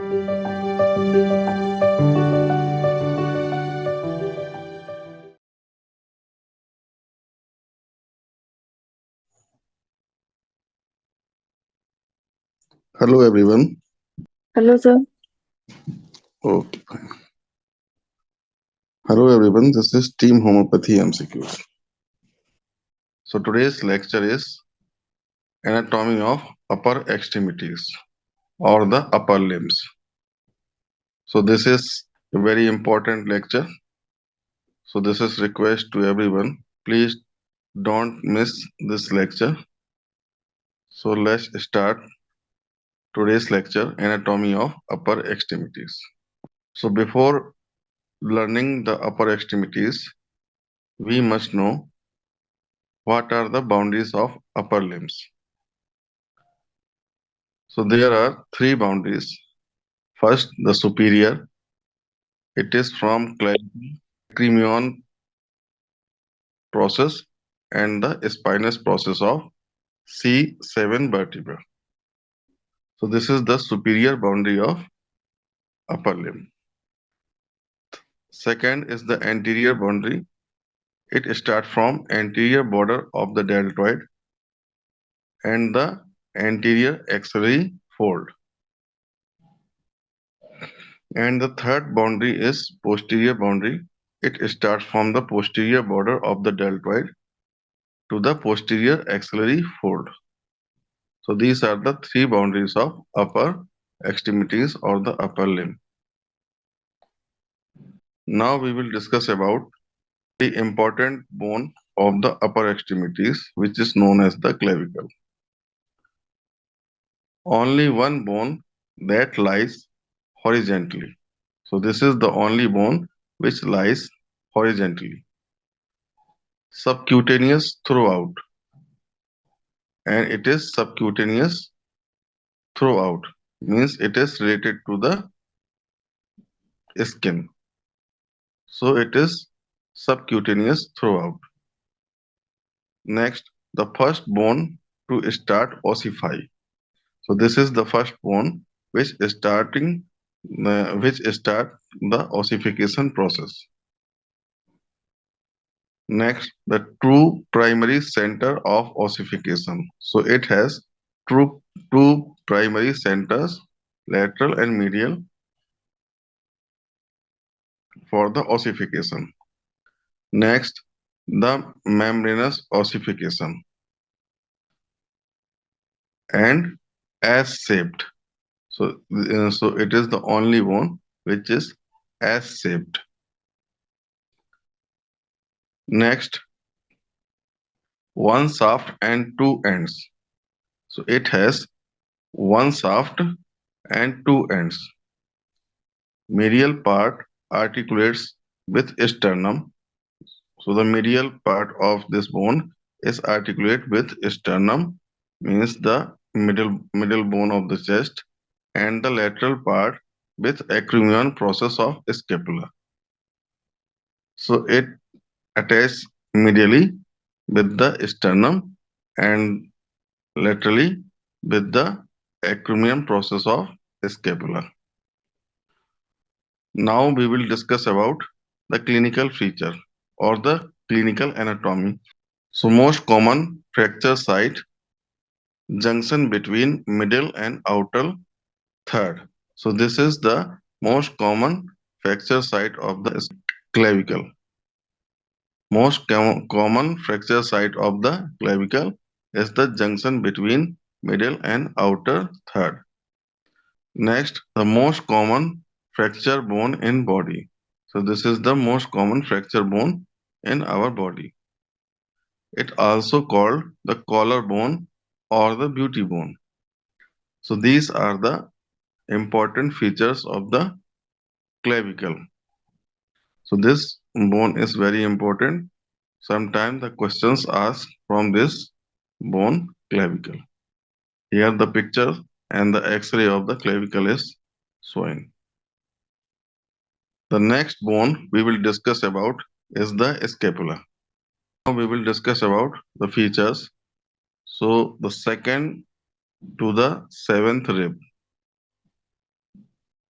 Hello everyone. Hello, sir. Okay. Hello everyone. This is Team Homeopathy MCQS. So today's lecture is Anatomy of Upper Extremities or the upper limbs. So this is a very important lecture. So this is request to everyone. Please don't miss this lecture. So let's start today's lecture, Anatomy of Upper Extremities. So before learning the upper extremities, we must know what are the boundaries of upper limbs. So there are three boundaries. First, the superior. It is from clavicle process and the spinous process of C7 vertebra. So this is the superior boundary of upper limb. Second is the anterior boundary. It starts from anterior border of the deltoid and the anterior axillary fold. And the third boundary is posterior boundary. It starts from the posterior border of the deltoid to the posterior axillary fold. So these are the three boundaries of upper extremities or the upper limb. Now we will discuss about the important bone of the upper extremities, which is known as the clavicle. Only one bone that lies horizontally. So this is the only bone which lies horizontally. Subcutaneous throughout, and it is subcutaneous throughout, means it is related to the skin. So it is subcutaneous throughout. Next, the first bone to start ossify. So this is the first bone which start the ossification process. Next, the true primary center of ossification. So it has two primary centers, lateral and medial, for the ossification. Next, the membranous ossification and S-shaped. So it is the only one which is S-shaped. Next, one shaft and two ends. So it has one shaft and two ends. Medial part articulates with sternum. So the medial part of this bone is articulate with sternum, means the middle bone of the chest, and the lateral part with acromion process of scapula. So it attaches medially with the sternum and laterally with the acromion process of scapula. Now we will discuss about the clinical feature or the clinical anatomy. So most common fracture site, junction between middle and outer third. So this is the most common fracture site of the clavicle. Most common fracture site of the clavicle is the junction between middle and outer third. Next, the most common fracture bone in body. So this is the most common fracture bone in our body. It also called the collarbone or the beauty bone. So these are the important features of the clavicle. So this bone is very important. Sometimes the questions asked from this bone, clavicle. Here the picture and the X-ray of the clavicle is showing. The next bone we will discuss about is the scapula. Now we will discuss about the features. So the second to the seventh rib.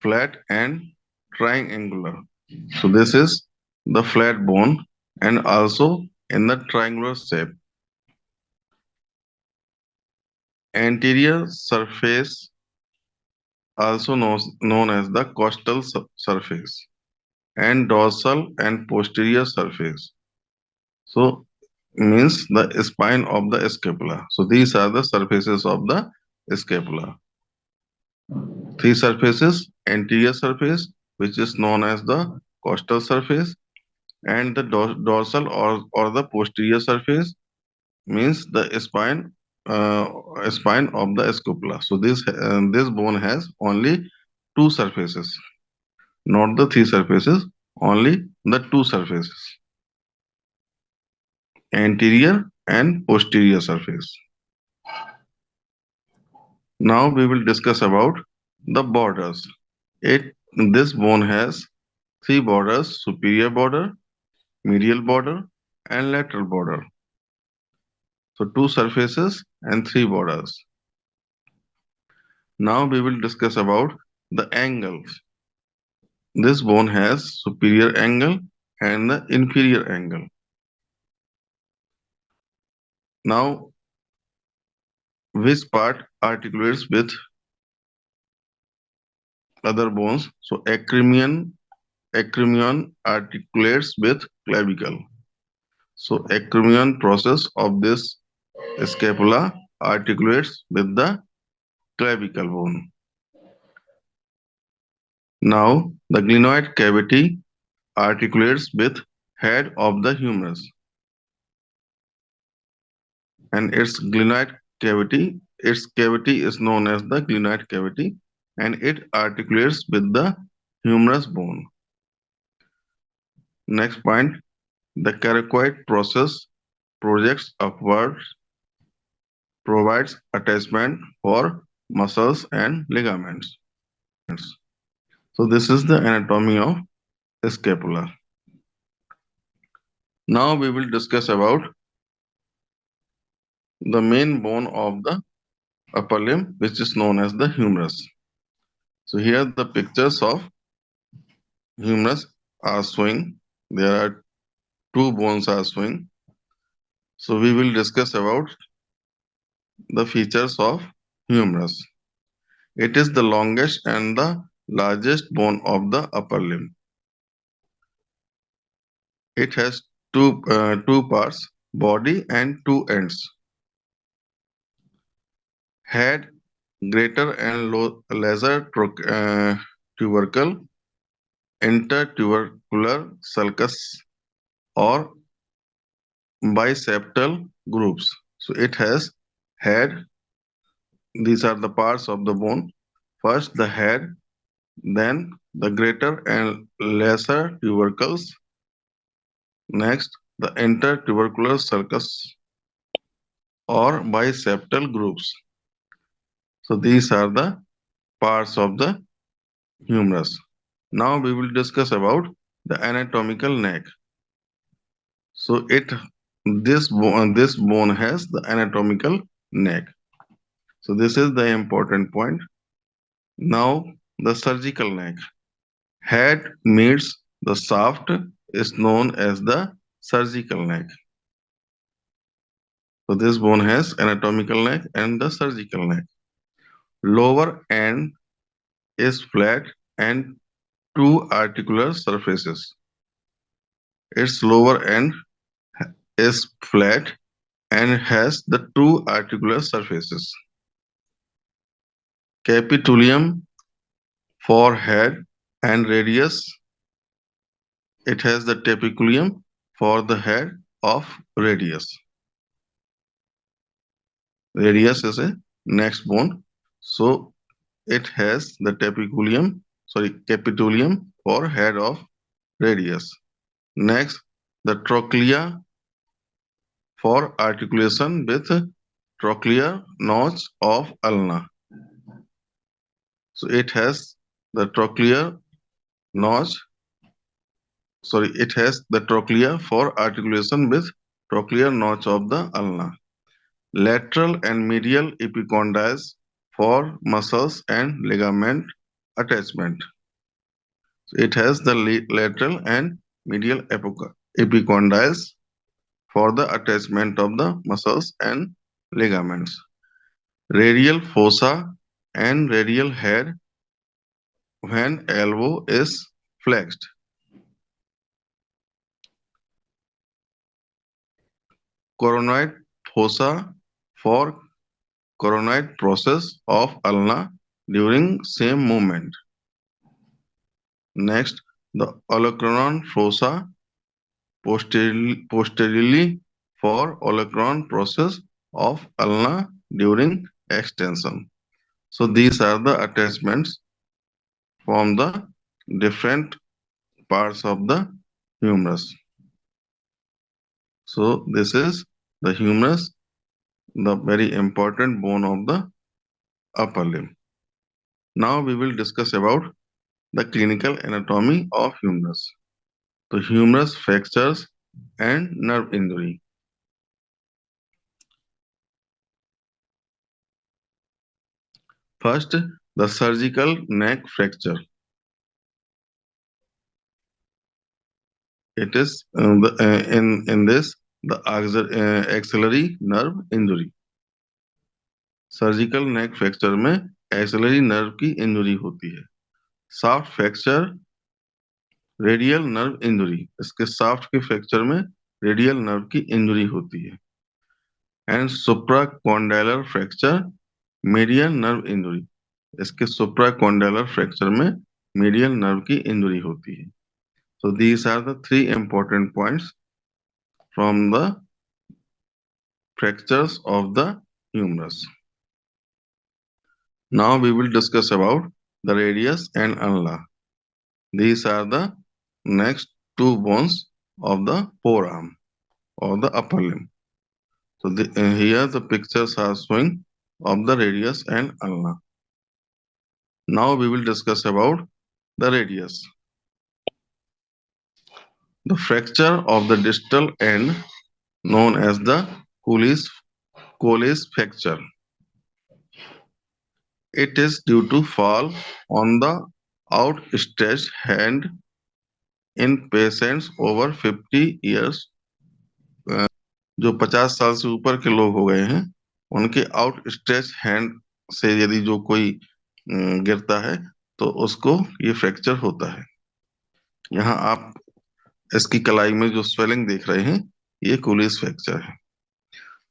flat and triangular. So this is the flat bone and also in the triangular shape. Anterior surface also known as the costal surface and dorsal and posterior surface. So means the spine of the scapula. So these are the surfaces of the scapula. Three surfaces: anterior surface, which is known as the costal surface, and the dorsal or the posterior surface means the spine of the scapula. So this bone has only two surfaces, not the three surfaces, only the two surfaces, anterior and posterior surface. Now we will discuss about the borders. This bone has three borders: superior border, medial border, and lateral border. So two surfaces and three borders. Now we will discuss about the angles. This bone has superior angle and the inferior angle. Now, which part articulates with other bones? So acromion articulates with clavicle. So acromion process of this scapula articulates with the clavicle bone. Now, the glenoid cavity articulates with head of the humerus, and its cavity is known as the glenoid cavity, and it articulates with the humerus bone. Next point, the coracoid process projects upwards, provides attachment for muscles and ligaments. So this is the anatomy of scapula. Now we will discuss about the main bone of the upper limb, which is known as the humerus. So here the pictures of humerus are showing. There are two bones are showing. So we will discuss about the features of humerus. It is the longest and the largest bone of the upper limb. It has two parts, body and two ends. Head, greater and lesser tubercle, intertubercular sulcus, or biseptal groups. So it has head. These are the parts of the bone. First the head, then the greater and lesser tubercles. Next, the intertubercular sulcus or biseptal groups. So these are the parts of the humerus. Now we will discuss about the anatomical neck. So this bone has the anatomical neck. So this is the important point. Now the surgical neck. Head meets the shaft is known as the surgical neck. So this bone has anatomical neck and the surgical neck. Lower end is flat and two articular surfaces. Its lower end is flat and has the two articular surfaces. Capitulum for head and radius. It has the tapeculum for the head of radius. Radius is a next bone. So it has the capitulum for head of radius. Next, the trochlea for articulation with trochlear notch of ulna. So it has the trochlear notch. It has the trochlea for articulation with trochlear notch of the ulna. Lateral and medial epicondyles for muscles and ligament attachment. It has the lateral and medial epicondyles for the attachment of the muscles and ligaments. Radial fossa and radial head when elbow is flexed. Coronoid fossa for coronoid process of ulna during same movement. Next, the olecranon fossa posteriorly for olecranon process of ulna during extension. So these are the attachments from the different parts of the humerus. So this is the humerus, the very important bone of the upper limb. Now we will discuss about the clinical anatomy of humerus. The humerus fractures and nerve injury. First, the surgical neck fracture. It is in this the axillary nerve injury. Surgical neck fracture में axillary nerve की injury होती है. Shaft fracture radial nerve injury. इसके shaft के fracture में radial nerve की injury होती है. And supracondylar fracture medial nerve injury. इसके सुप्राकॉन्डाइलर फ्रैक्चर में मीडियल नर्व की इंजुरी होती है. So these are the three important points from the fractures of the humerus. Now we will discuss about the radius and ulna. These are the next two bones of the forearm or the upper limb. So here the pictures are showing of the radius and ulna. Now we will discuss about the radius. The fracture of the distal end known as the Colles fracture. It is due to fall on the outstretched hand in patients over 50 years. जो 50 साल से ऊपर के लोग हो गए हैं उनके आउटस्ट्रेच हैंड से यदि जो कोई गिरता है तो उसको ये फ्रैक्चर होता है. यहाँ आप इसकी कलाई में जो स्वेलिंग देख रहे हैं ये कोलिस फ्रैक्चर है.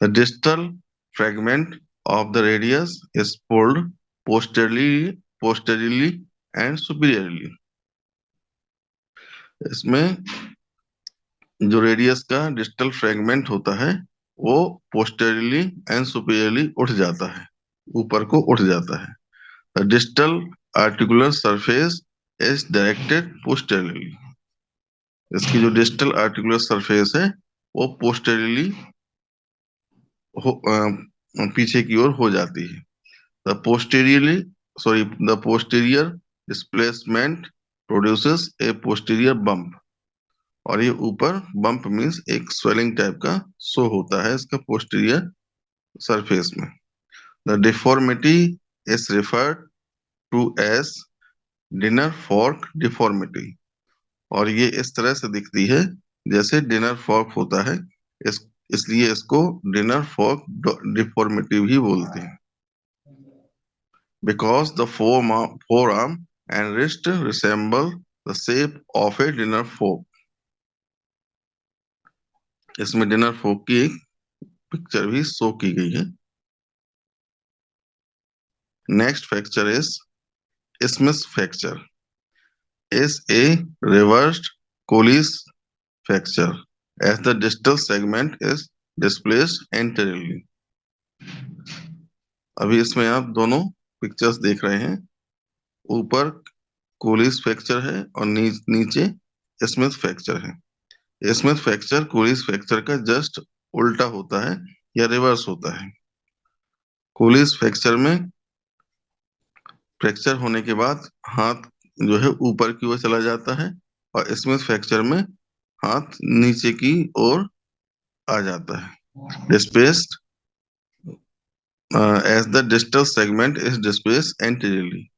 The distal fragment of the radius is pulled posteriorly and superiorly. इसमें जो रेडियस का डिस्टल फ्रैगमेंट होता है वो पोस्टेरियरली एंड सुपीरियरली उठ जाता है, ऊपर को उठ जाता है. The distal articular surface is directed posteriorly. इसकी जो डिस्टल आर्टिकुलर सरफेस है वो पोस्टेरियरली पीछे की ओर हो जाती है. The posterior displacement produces a posterior bump. और ये ऊपर बम्प मीन्स एक स्वेलिंग टाइप का शो होता है इसका पोस्टीरियर सरफेस में. The deformity is referred to as dinner fork deformity. और ये इस तरह से दिखती है जैसे डिनर फॉर्क होता है, इसलिए इसको डिनर फॉर्क डिफॉर्मिटी भी बोलते हैं. Because the forearm and wrist resemble the shape of a dinner fork. इसमें डिनर फोर्क की एक पिक्चर भी शो की गई है. Next fracture is Smith fracture. is a reversed Colles fracture as the distal segment is displaced anteriorly. अभी इसमें आप दोनों पिक्चर्स देख रहे हैं. ऊपर कोलिस फ्रैक्चर है और नीचे स्मिथ फ्रैक्चर है. स्मिथ फ्रैक्चर कोलिस फ्रैक्चर का जस्ट उल्टा होता है या रिवर्स होता है. कोलिस फ्रैक्चर में फ्रैक्चर होने के बाद हाथ जो है ऊपर की ओर चला जाता है और स्मिथ फ्रैक्चर में हाथ नीचे की ओर आ जाता है. Displaced as the distal segment is displaced anteriorly.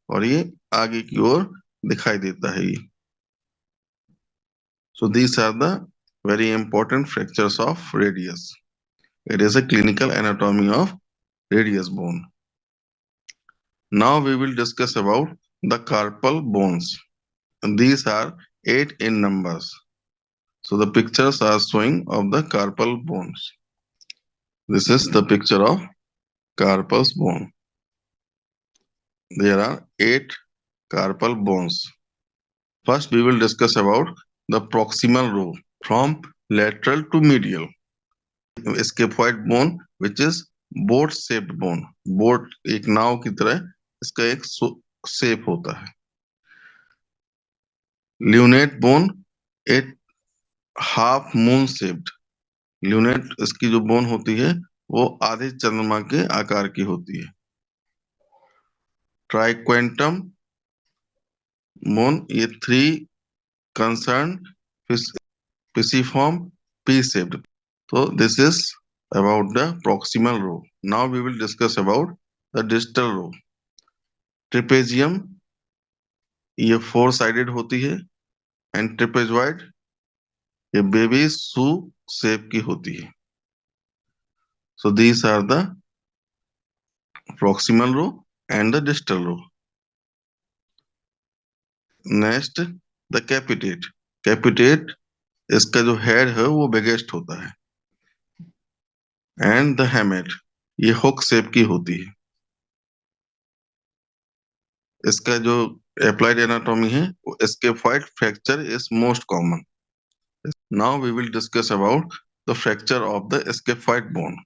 और ये आगे की ओर दिखाई देता है ये। So these are the very important fractures of radius. It is a clinical anatomy of radius bone. Now we will discuss about the carpal bones. And these are 8 in numbers. So the pictures are showing of the carpal bones. This is the picture of carpal bone. There are 8 carpal bones. First we will discuss about the proximal row from lateral to medial. Scaphoid bone which is boat shaped bone, boat एक नाव की तरह इसका एक shape होता है। Lunate bone एक half moon shaped, lunate इसकी जो बोन होती है वो आधे चंद्रमा के आकार की होती है। ट्राइक्वेंटम बोन ये 3 concern pisiform P shaped. So this is about the proximal row. Now we will discuss about the distal row. Trapezium ये 4 साइडेड होती है एंड ट्रिपेजॉइड ये बेबी शू शेप की होती है। So these are the proximal row and the distal row. Next the capitate. Capitate इसका जो head है वो बिगेस्ट होता है एंड द हेमेट ये हुक शेप की होती है। इसका जो applied anatomy है वो scaphoid fracture is most common. Now we will discuss about the fracture of the scaphoid bone.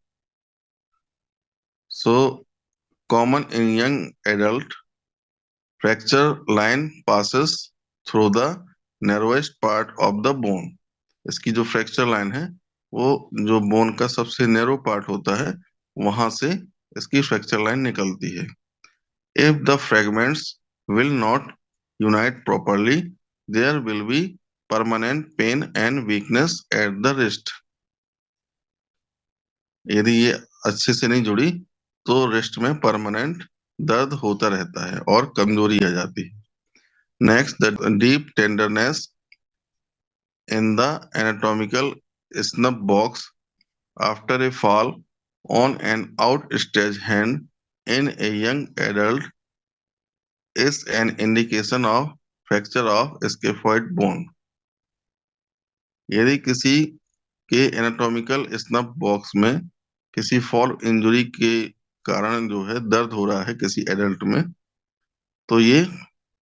So common in young adult, fracture line passes through the narrowest part of the bone. इसकी जो fracture line है वो जो bone का सबसे narrow part होता है वहां से इसकी फ्रैक्चर लाइन निकलती है। If the fragments will not unite properly, there will be permanent pain and weakness at the wrist. यदि ये अच्छे से नहीं जुड़ी तो रिस्ट में परमानेंट दर्द होता रहता है और कमजोरी आ जाती है। Next the deep tenderness in the anatomical snub box after a fall on an outstretched hand in a young adult is an indication of fracture of scaphoid bone. यदि किसी के एनाटॉमिकल स्नब बॉक्स में किसी fall injury के कारण जो है दर्द हो रहा है किसी एडल्ट में, तो ये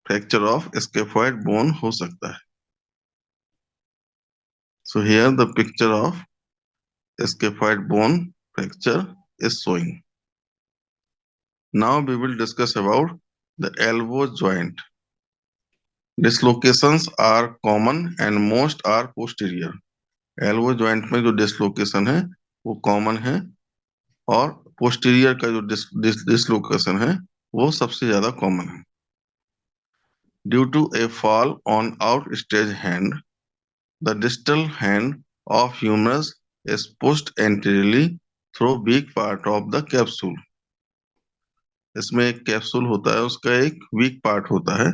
फ्रैक्चर ऑफ स्केफॉइड बोन हो सकता है। So here the picture of scaphoid bone fracture is showing. Now we will discuss about the elbow joint. Dislocations are common and most are posterior. Elbow joint में जो dislocation है वो common है और posterior का जो डिसलोकेशन है वो सबसे ज्यादा कॉमन है। Due to a fall on outstretched hand, the distal hand of humerus is pushed anteriorly through weak part of the capsule. इसमें एक कैप्सूल होता है, उसका एक वीक पार्ट होता है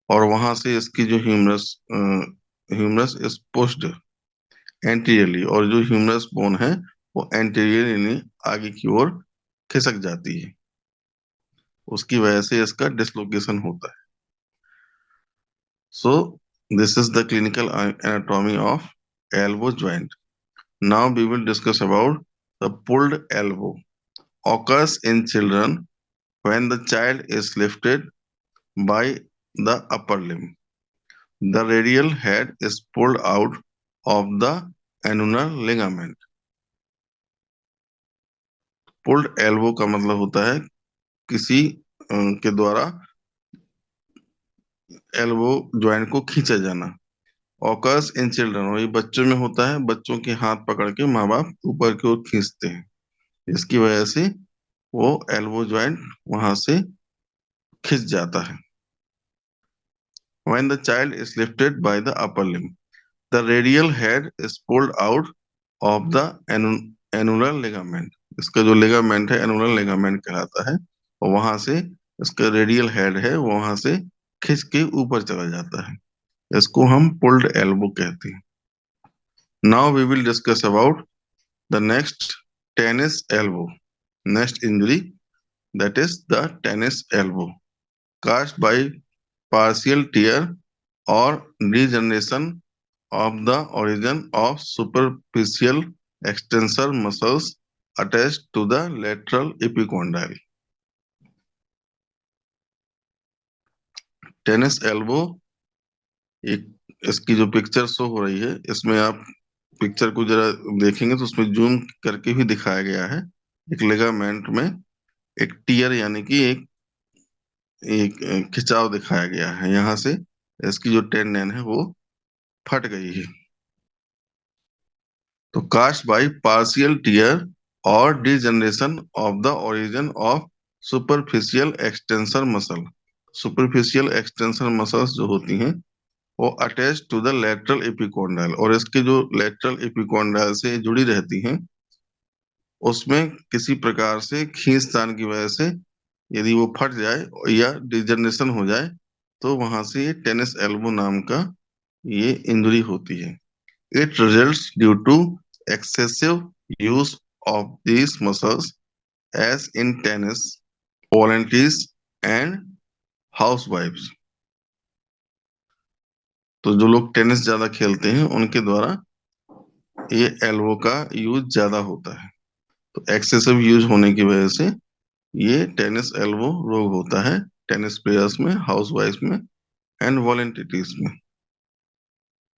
और वहां से इसकी जो ह्यूमरस इज पुश्ड एंटीरियरली, और जो ह्यूमरस बोन है वो एंटीरियर यानी आगे की ओर खिसक जाती है, उसकी वजह से इसका डिसलोकेशन होता है। So this is the clinical anatomy of elbow joint. Now we will discuss about the pulled elbow occurs in children when the child is lifted by the upper limb. The radial head is pulled out of the annular ligament. Pulled elbow का मतलब होता है किसी के द्वारा elbow joint को खींचा जाना। ऑकर्स इन चिल्ड्रन, और ये बच्चों में होता है, बच्चों के हाथ पकड़ के माँ बाप ऊपर की ओर खींचते हैं, इसकी वजह से वो एल्बो जॉइंट वहां से खिंच जाता है। When the child is lifted by the upper limb, the radial head is pulled out of the annular ligament. इसका जो लिगामेंट है एनुलर लिगामेंट कहलाता है और वहां से इसका रेडियल हेड है वो वहां से खिंच के ऊपर चला जाता है, इसको हम पुल्ड एल्बो कहते हैं। Now we will discuss about the next tennis elbow, next injury, that is the tennis elbow, caused by partial tear or degeneration of the origin of superficial extensor muscles attached to the lateral epicondyle. Tennis elbow एक, इसकी जो picture show हो रही है, इसमें आप picture को जरा देखेंगे तो उसमें जूम करके भी दिखाया गया है। एक लिगामेंट में एक टियर यानी कि एक एक खिंचाव दिखाया गया है, यहाँ से इसकी जो टेंडन है वो फट गई है। तो कास्ट बाय पार्शियल टियर और degeneration of the origin of superficial extensor muscle. Superficial extensor muscles जो होती हैं वो attach to the lateral epicondyle, और इसके जो लेटरल एपिकोंडाइल से जुड़ी रहती हैं उसमें किसी प्रकार से खींचतान की वजह से यदि वो फट जाए या डिजनरेशन हो जाए तो वहां से ये टेनिस एल्बो नाम का ये इंजरी होती है। It results due to excessive use of these muscles as in tennis, volunteers and housewives। तो जो लोग टेनिस ज्यादा खेलते हैं उनके द्वारा ये एल्बो का यूज ज्यादा होता है, तो एक्सेसिव यूज होने की वजह से ये टेनिस एल्बो रोग होता है टेनिस प्लेयर्स में, हाउसवाइफ में एंड वॉलंटियर्स में।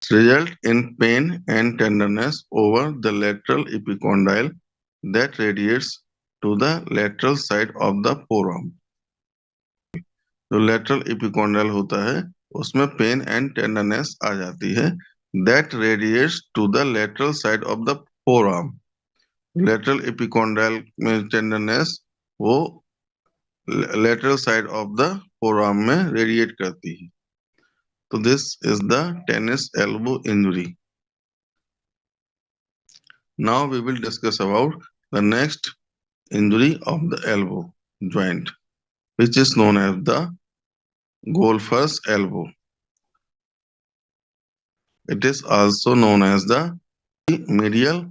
Result in pain and tenderness over the lateral epicondyle that radiates to the lateral side of the forearm। जो लेटरल एपिकोंडाइल होता है उसमें पेन एंड टेंडरनेस आ जाती है, that radiates to the lateral side of the forearm। Lateral epicondyle में tenderness वो lateral side of the forearm में radiate करती है। तो this is the tennis elbow injury. Now we will discuss about the next injury of the elbow joint, which is known as the golfer's elbow. It is also known as the medial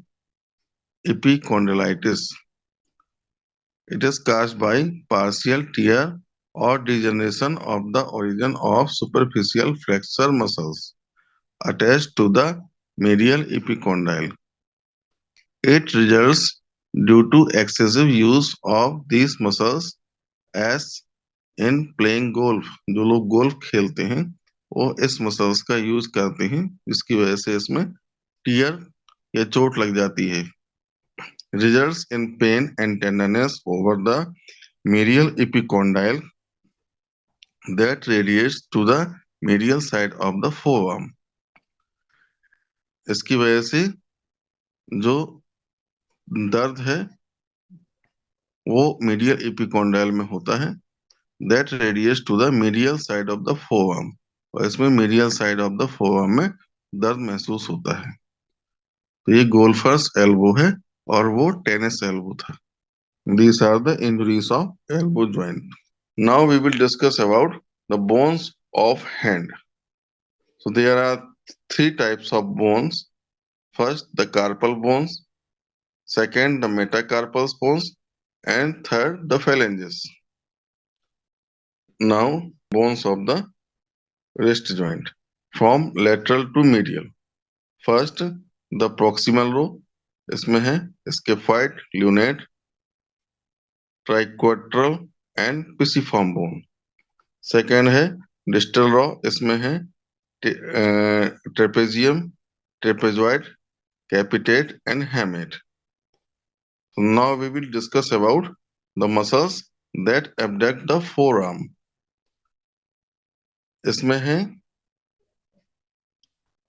epicondylitis. It is caused by partial tear or degeneration of the origin of superficial flexor muscles attached to the medial epicondyle. It results due to excessive use of these muscles as in playing golf। जो लोग golf खेलते हैं वो इस muscles का use करते हैं, जिसकी वजह से इसमें टियर या चोट लग जाती है। Results in pain and tenderness over the medial epicondyle that radiates to the medial side of the forearm। इसकी वजह से जो दर्द है वो मीडियल एपिकोंडाइल में होता है, that radiates to the medial side of the forearm, और इसमें medial side of the forearm में दर्द महसूस होता है। तो ये गोल्फर्स एल्बो है और वो टेनिस एल्बो था। These are the injuries of elbow joint. Now we will discuss about the bones of hand. So there are three types of bones. First, the carpal bones. Second, the metacarpal bones. And third, the phalanges. Now, bones of the wrist joint from lateral to medial. First, the proximal row. इसमें है scaphoid, lunate, triquetral and pisiform bone. Second है distal row, इसमें है trapezium, trapezoid, capitate and hamate. Now we will discuss about the muscles that abduct the forearm. इसमें है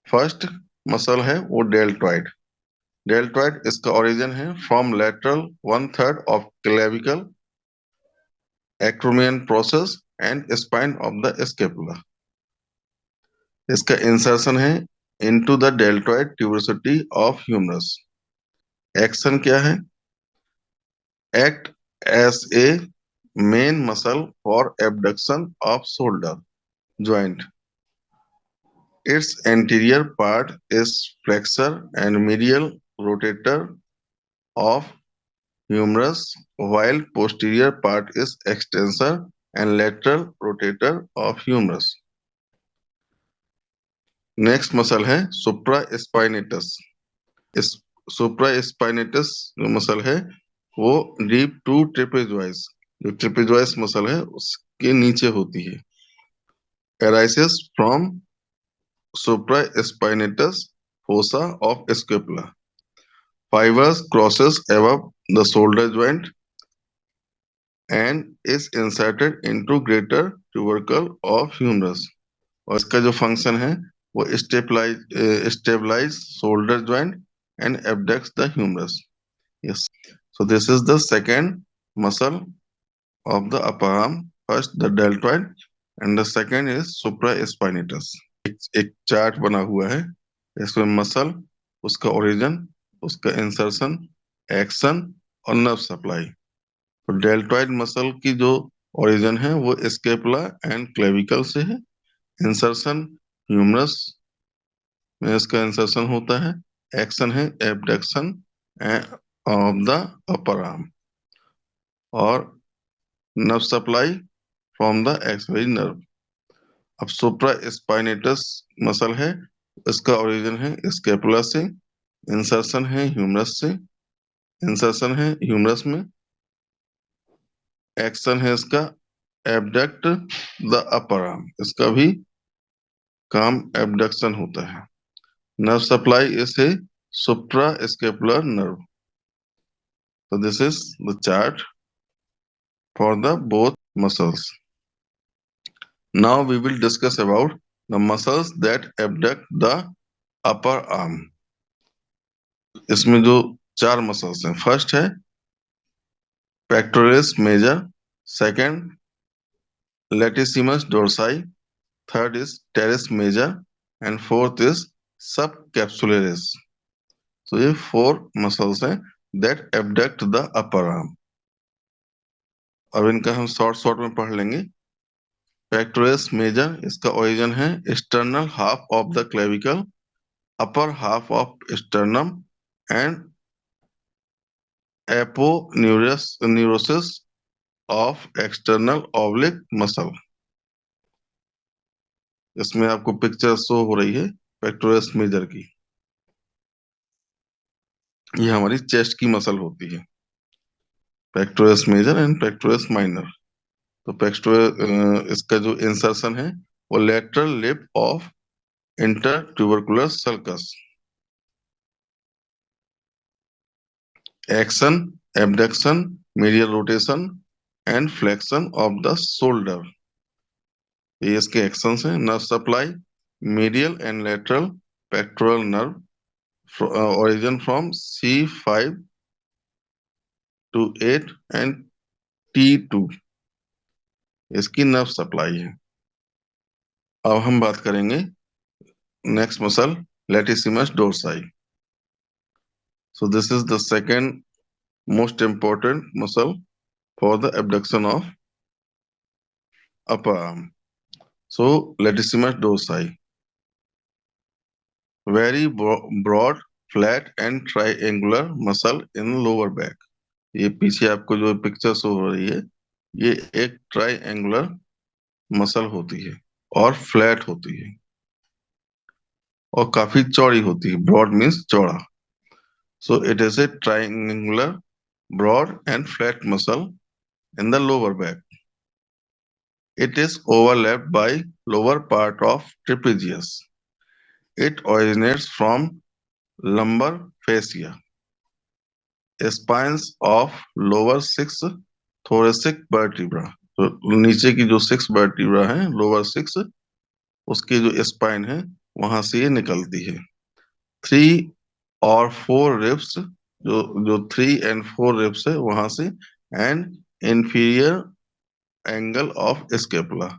first muscle है वो deltoid. Deltoid इसका ओरिजिन है from lateral 1/3 of clavicle, acromion process and spine of the scapula. इसका insertion है into the deltoid tuberosity of humerus. Action क्या है? Act as a main muscle for abduction of shoulder joint. Its anterior part is flexor and medial rotator of humerus, while posterior part is extensor and lateral rotator of humerus. Next muscle है supraspinatus. इस supraspinatus जो muscle है वो deep to ट्रेपेजोइस, जो ट्रेपेजोइस muscle है उसके नीचे होती है. arises from supraspinatus fossa of scapula. Fibers crosses above the shoulder joint and is inserted into greater tubercle of humerus. और इसका जो फंक्शन है वो stabilise shoulder joint and abducts the humerus. Yes, so this is the second muscle of the upper arm. First the deltoid and the second is supraspinatus. एक chart बना हुआ है, इसमें मसल, उसका ओरिजिन, उसका इंसर्शन, एक्शन और nerve supply. तो deltoid muscle की जो ओरिजिन है वो स्केपुला एंड क्लेविकल से है. इंसर्शन ह्यूमरस में इसका इंसर्शन होता है. एक्शन है abduction of the upper arm. और nerve supply from the axillary nerve. अब सुप्रास्पाइनेटस मसल है, इसका ओरिजिन है स्केपुला से, इंसर्शन है ह्यूमरस से, इंसर्शन है ह्यूमरस में, एक्शन है इसका एबडक्ट द अपर आर्म, इसका भी काम एबडक्शन होता है. Nerve supply is a suprascapular nerve. So this is the chart for the both muscles. Now we will discuss about the muscles that abduct the upper arm. इसमें जो चार muscles हैं, first है pectoralis major, second latissimus dorsi, third is teres major and fourth is subcapsularis. So ये four muscles हैं that abduct the upper arm. अब इनका हम शॉर्ट में पढ़ लेंगे. पेक्टोरस मेजर, इसका ओरिजिन है external half of the clavicle, upper half of sternum and aponeurosis of external oblique muscle. इसमें आपको पिक्चर शो हो रही है पेक्टोरस मेजर की. ये हमारी चेस्ट की मसल होती है, pectoralis major and pectoralis minor. तो पेक्टोरस इसका जो इंसर्शन है वो lateral lip of intertubercular sulcus. Action abduction, medial rotation and flexion of the shoulder. ये इसके एक्शंस हैं. Nerve supply medial and lateral pectoral nerve, origin from C5 to 8 and T2. इसकी nerve supply है. अब हम बात करेंगे next muscle latissimus dorsi. So this is the second most important muscle for the abduction of upper arm. So latissimus dorsi, very broad, flat and triangular muscle in lower back. ये पीछे आपको जो picture show हो रही है ये एक triangular muscle होती है और फ्लैट होती है और काफी चौड़ी होती है. ब्रॉड मीन्स चौड़ा. So it is a triangular broad and flat muscle in the lower back. It is overlapped by lower part of trapezius. It originates from lumbar fascia. Spines of lower six thoracic vertebra. तो नीचे की जो 6 vertebra है, lower 6, उसकी जो spine है वहां से ये निकलती है. 3 और 4 रिब्स, जो 3 and 4 रिब्स है वहां से, and inferior angle of scapula.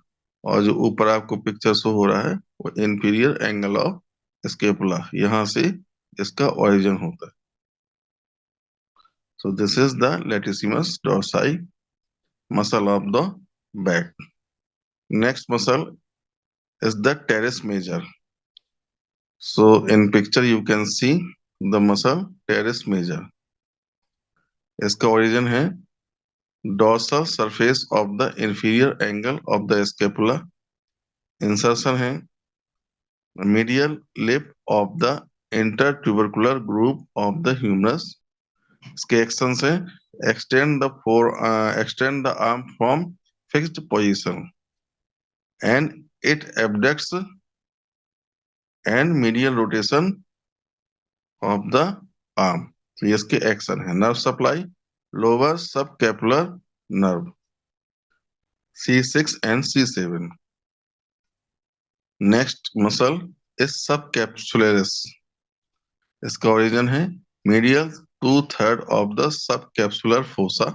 और जो ऊपर आपको पिक्चर शो हो रहा है वो इंफीरियर एंगल ऑफ स्केपुला, यहाँ से इसका ओरिजिन होता है. So this is the latissimus dorsi muscle of the back. Next muscle is the teres major. So in picture you can see the muscle teres major. इसका origin है dorsal surface of the inferior angle of the scapula. Insertion है medial lip of the intertubercular groove of the humerus. इसके action से extend the arm from fixed position and it abducts and medial rotation of the arm. तो ये इसके action है. Nerve supply lower subscapular nerve C6 and C7. Next muscle is subscapularis. इसका origin है medial 2/3 of the subscapular fossa.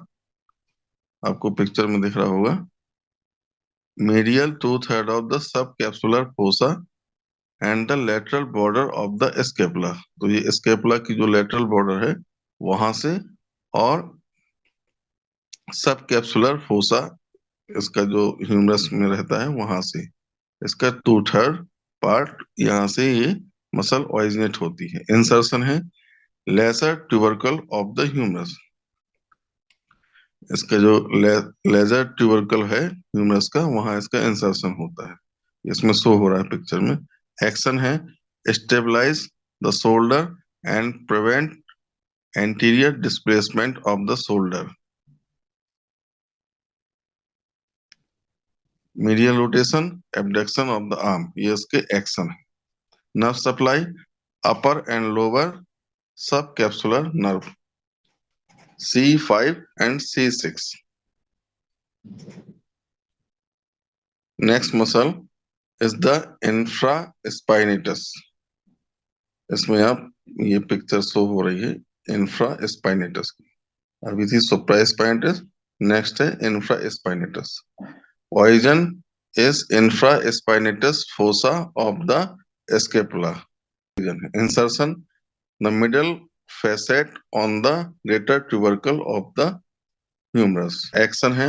आपको picture में दिख रहा होगा medial 2/3 of the subscapular fossa and the lateral border of the scapula. तो ये scapula की जो लेटरल बॉर्डर है वहां से और सबकैप्सुलर फोसा इसका जो ह्यूमरस में रहता है वहां से इसका 2/3 पार्ट यहाँ से ये मसल ओरिजिनेट होती है. इंसर्शन है lesser tubercle of the humerus. इसका जो लेजर ट्यूबरकल है ह्यूमरस का वहां इसका इंसर्शन होता है. इसमें शो हो रहा है पिक्चर में. एक्शन है stabilise the shoulder and prevent anterior displacement of the shoulder. Medial rotation abduction of the arm ये इसके एक्शन है. Nerve supply upper and lower subscapular nerve C5 and C6. Next muscle is the infraspinatus. इसमें आप ये picture show हो रही है infraspinatus की. अभी थी supraspinatus, नेक्स्ट है infraspinatus. Origin is infraspinatus fossa of the scapula. Insertion the middle facet on the greater tubercle of the humerus. Action है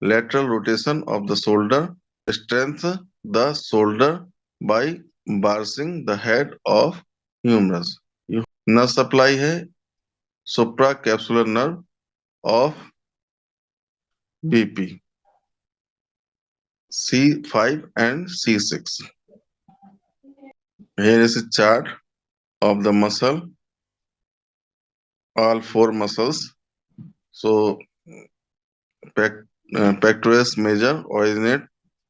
lateral rotation of the shoulder, strengthen the shoulder by bursting the head of humerus. Nerve supply है supracapsular nerve of BP C5 and C6. Here is a chart of the muscle, all four muscles. So pectoralis major originate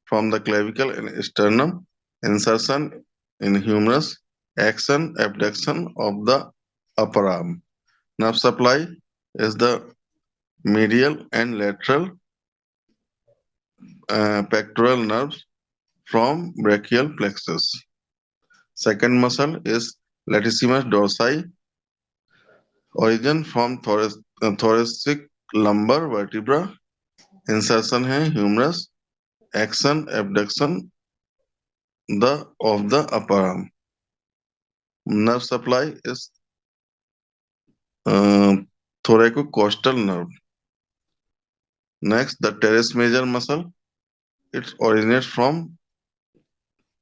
from the clavicle and sternum. Insertion in humerus. Action abduction of the upper arm. Nerve supply is the medial and lateral pectoral nerves from brachial plexus. Second muscle is latissimus dorsi. Origin from thoracic lumbar vertebra. Insertion है humerus. Action abduction of the upper arm. Nerve supply is thoracocostal nerve. Next, the teres major muscle. It originates from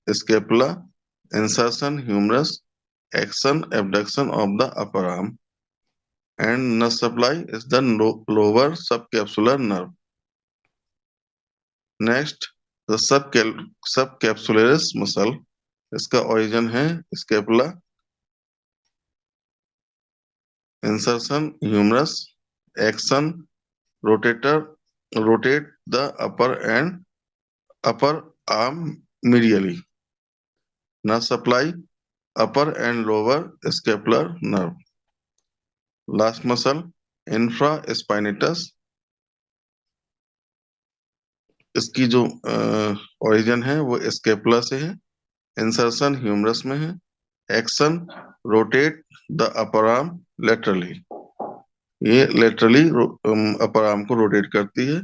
scapula. Insertion humerus. Action abduction of the upper arm. And nerve supply is the lower subcapsular nerve. Next the subscapularis muscle. इसका origin है scapula. Insertion humerus. Action rotate the upper arm medially. Nerve supply upper and lower scapular nerve. Last muscle infraspinatus. इसकी जो origin है वो scapula से है. Insertion humerus में है. Action rotate the upper arm laterally. ये लेटरली अपर आर्म को रोटेट करती है.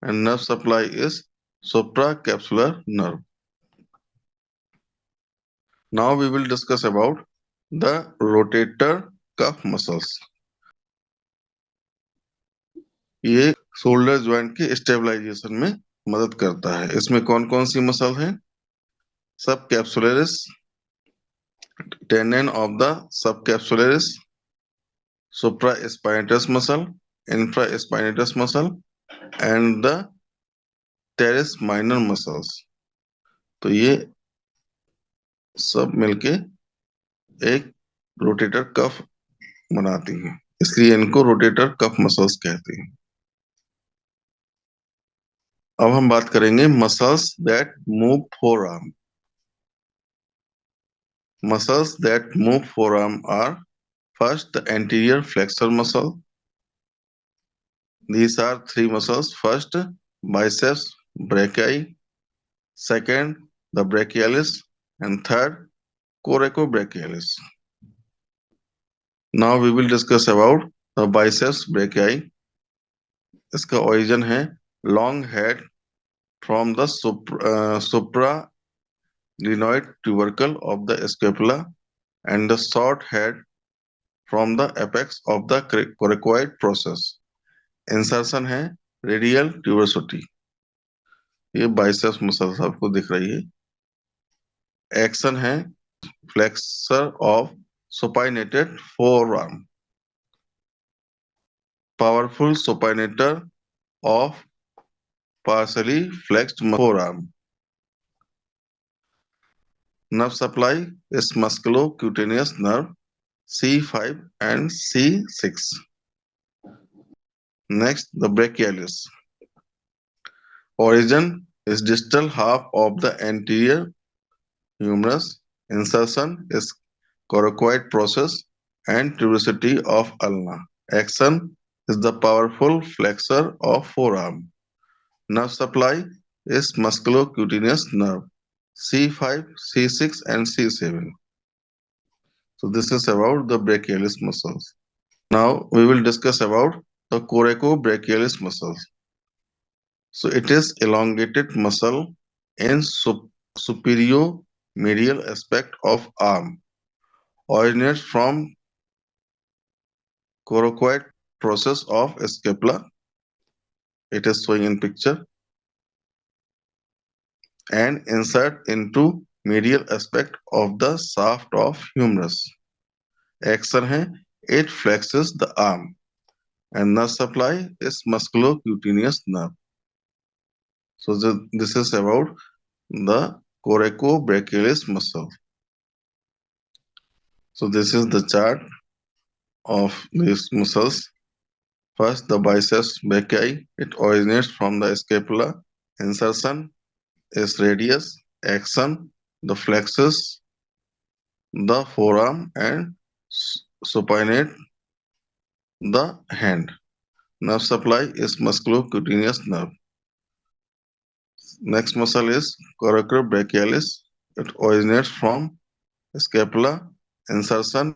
And nerve supply is suprascapular nerve. Now we will discuss about the rotator cuff muscles. ये शोल्डर ज्वाइंट के स्टेबलाइजेशन में मदद करता है। इसमें कौन कौन सी मसल है? सब capsularis, tendon of the sub capsularis, supraspinatus muscle, infraspinatus muscle and the teres minor muscles। तो ये सब मिलके एक रोटेटर कफ बनाती हैं, इसलिए इनको रोटेटर कफ मसल्स कहते हैं। अब हम बात करेंगे muscles that move forearm. Muscles that move forearm are first the anterior flexor muscle. These are three muscles. First, biceps brachii. Second, the brachialis, and third, coracobrachialis. Now we will discuss about the biceps brachii. इसका origin है long head from the supraglenoid tubercle of the scapula and the short head from the apex of the coracoid process. Insertion है radial tuberosity। ये biceps muscles आपको दिख रही है। Action है flexor of supinated forearm, powerful supinator of partially flexed forearm. Nerve supply is musculocutaneous nerve C5 and C6. Next, the brachialis. Origin is distal half of the anterior humerus. Insertion is coracoid process and tuberosity of ulna. Action is the powerful flexor of forearm. Nerve supply is musculocutaneous nerve C5, C6 and C7. So this is about the brachialis muscles. Now we will discuss about the coracobrachialis muscles. So it is elongated muscle in superior medial aspect of arm. Originates from coracoid process of scapula. It is showing in picture. And insert into medial aspect of the shaft of humerus. Action है it flexes the arm and nerve supply is musculocutaneous nerve. So this is about the coracobrachialis muscle. So this is the chart of these muscles. First, the biceps brachii. It originates from the scapula. Insertion is radius. Action, the flexes the forearm and supinate the hand. Nerve supply is musculocutaneous nerve. Next muscle is coracobrachialis. It originates from scapula. Insertion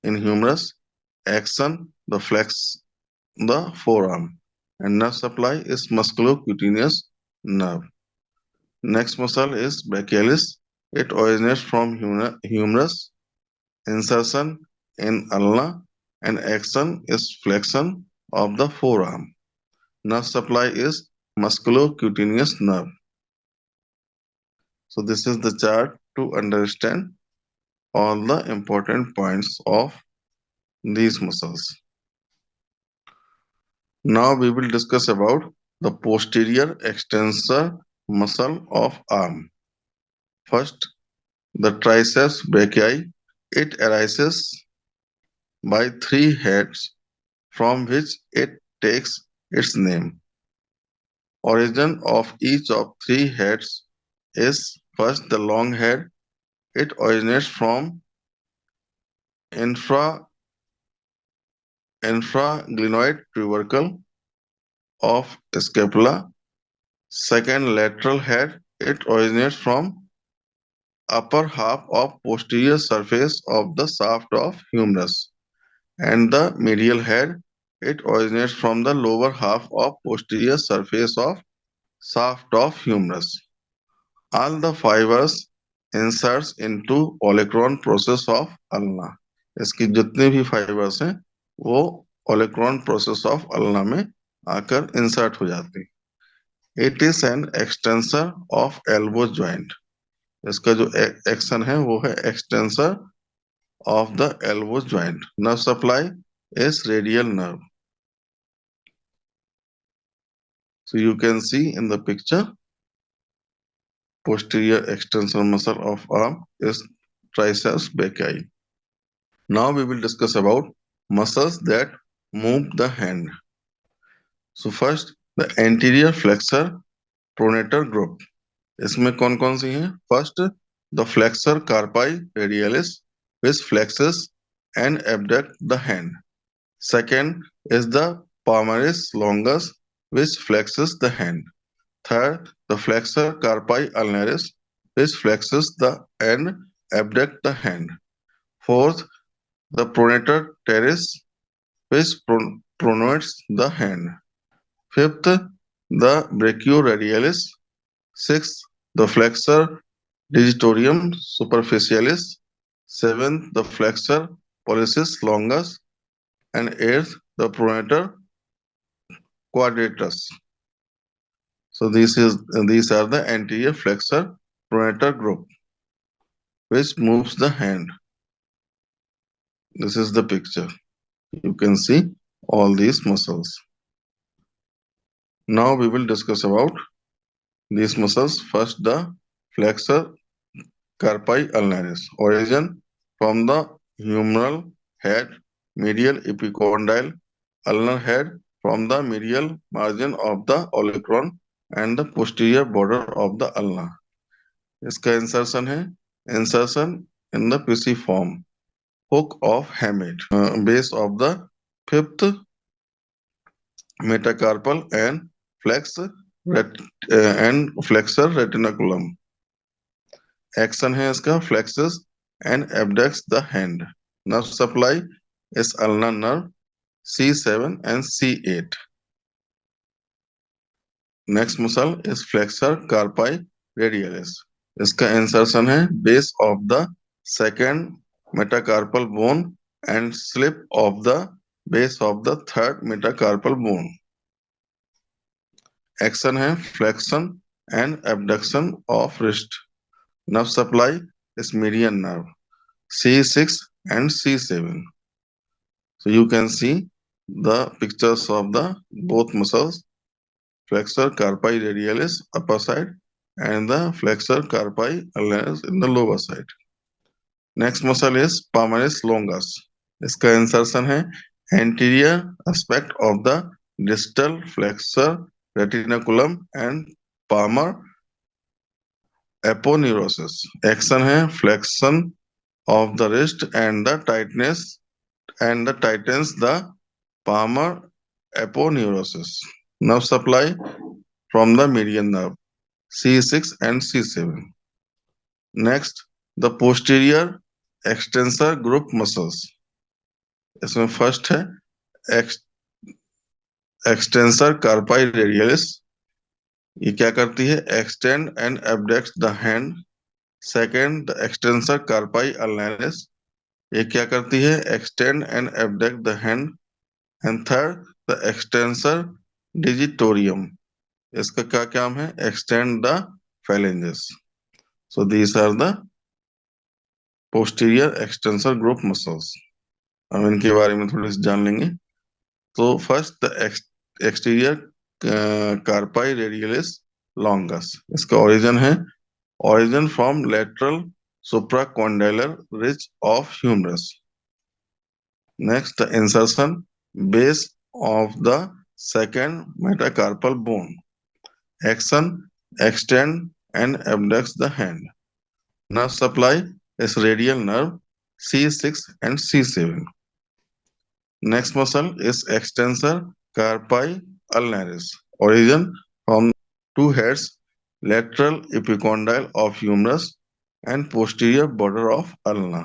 in humerus. Action, the flex the forearm. And nerve supply is musculocutaneous nerve. Next muscle is brachialis. It originates from humerus. Insertion in ulna and action is flexion of the forearm. Nerve supply is musculocutaneous nerve. So this is the chart to understand all the important points of these muscles. Now we will discuss about the posterior extensor muscle of arm. First, the triceps brachii. It arises by three heads from which it takes its name. Origin of each of three heads is first the long head. It originates from infraglenoid tubercle of scapula. Second, lateral head. It originates from upper half of posterior surface of the shaft of humerus. And the medial head. It originates from the lower half of posterior surface of shaft of humerus. All the fibers inserts into olecron process of ulna. इसकी जितने भी fibres हैं वो ओलेक्रोन process of ulna में आकर insert हो जाती है। It is an extensor of elbow joint. इसका जो एक्शन है वो है extensor of the elbow joint. Nerve supply is radial nerve. So you can see in the picture, posterior extensor muscle of arm is triceps brachii. Now we will discuss about muscles that move the hand. So first, the anterior flexor pronator group. इसमें कौन कौन सी हैं? First, the flexor carpi radialis, which flexes and abduct the hand. Second is the palmaris longus, which flexes the hand. Third, the flexor carpi ulnaris, which flexes the and abduct the hand. Fourth, the pronator teres, which pronates the hand. Fifth, the brachioradialis. Sixth, the flexor digitorium superficialis. Seventh, the flexor pollicis longus. And eighth, the pronator quadratus. So these are the anterior flexor pronator group which moves the hand. This is the picture. You can see all these muscles. Now we will discuss about these muscles. First, the flexor carpi ulnaris. Origin from the humeral head, medial epicondyle ulnar head from the medial margin of the olecranon and the posterior border of the ulna. इसका insertion है insertion in the pisiform hook of hamate, base of the fifth metacarpal and flexor retinaculum. Action है इसका flexes and abducts the hand. Nerve supply is ulnar nerve C7 and C8. Next muscle is flexor carpi radialis. इसका insertion है base of the second metacarpal bone and slip of the base of the third metacarpal bone. Action है flexion and abduction of wrist. Nerve supply is median nerve C6 and C7. So you can see the pictures of the both muscles, flexor carpi radialis upper side and the flexor carpi ulnaris in the lower side. Next muscle is palmaris longus. इसका insertion है anterior aspect of the distal flexor retinaculum and palmar aponeurosis. Action है flexion of the wrist and the tightens the palmar aponeurosis. Nerve supply from the median nerve C6 and C7. Next, the posterior extensor group muscles. इसमें first है extensor carpi radialis. ये क्या करती है? Extend and abduct the hand. Second, the extensor carpi ulnaris. ये क्या करती है? Extend and abduct the hand. And third, the extensor digitorum. इसका क्या काम है? Extend the phalanges. So these are the posterior extensor group muscles. अब इनके बारे में थोड़ी सी जान लेंगे। तो first the extensor carpi radialis longus. इसका origin from lateral supracondylar ridge of humerus. Next, the insertion base of the second metacarpal bone. Action, extend and abducts the hand. Nerve supply is radial nerve C6 and C7. Next muscle is extensor carpi ulnaris. Origin from two heads, lateral epicondyle of humerus and posterior border of ulna.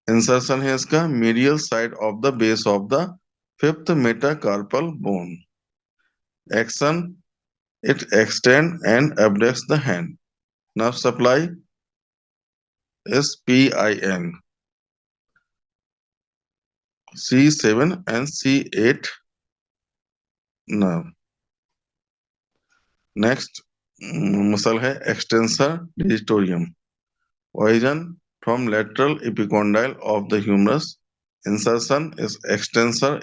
Insertion है इसका medial side of the base of the fifth metacarpal bone. Action, it extends and abducts the hand. Nerve supply is PIN. C7 and C8 nerve. Next muscle है extensor digitorum. Origin from lateral epicondyle of the humerus. Insertion is extensor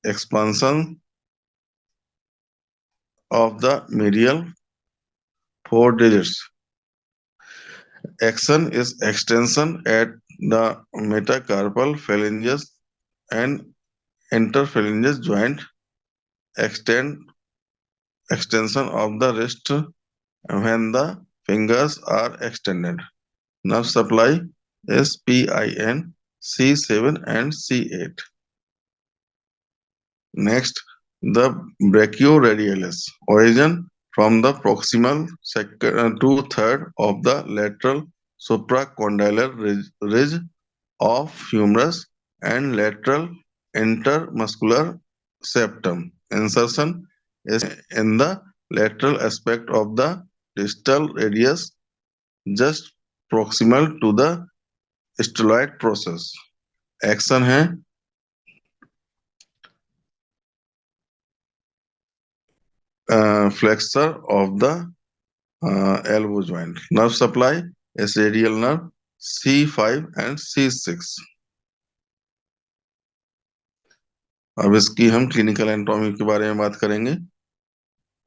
expansion of the medial four digits. Action is extension at the metacarpal phalanges and interphalangeal joint. Extension of the wrist when the fingers are extended. Nerve supply is PIN, C7 and C8. Next, the brachioradialis. Origin from the proximal two-third of the lateral supracondylar ridge of humerus and lateral intermuscular septum. Insertion is in the lateral aspect of the distal radius, just proximal to the styloid process. Action है flexor of the elbow joint. Nerve supply is radial nerve C5 and C6. अब इसकी हम clinical anatomy के बारे में बात करेंगे.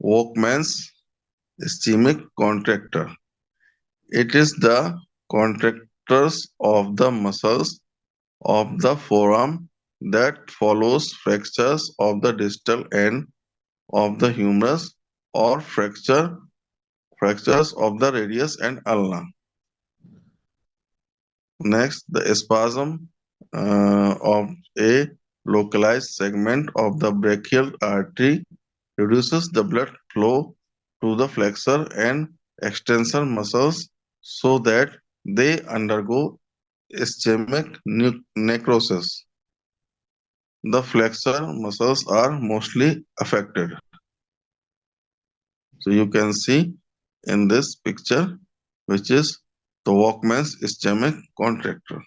Walkman's ischemic contractor. It is the contractors of the muscles of the forearm that follows fractures of the distal end of the humerus or fractures of the radius and ulna. Next, the spasm of a localized segment of the brachial artery reduces the blood flow to the flexor and extensor muscles so that they undergo ischemic necrosis. The flexor muscles are mostly affected. So you can see in this picture, which is the Walkman's ischemic contractor.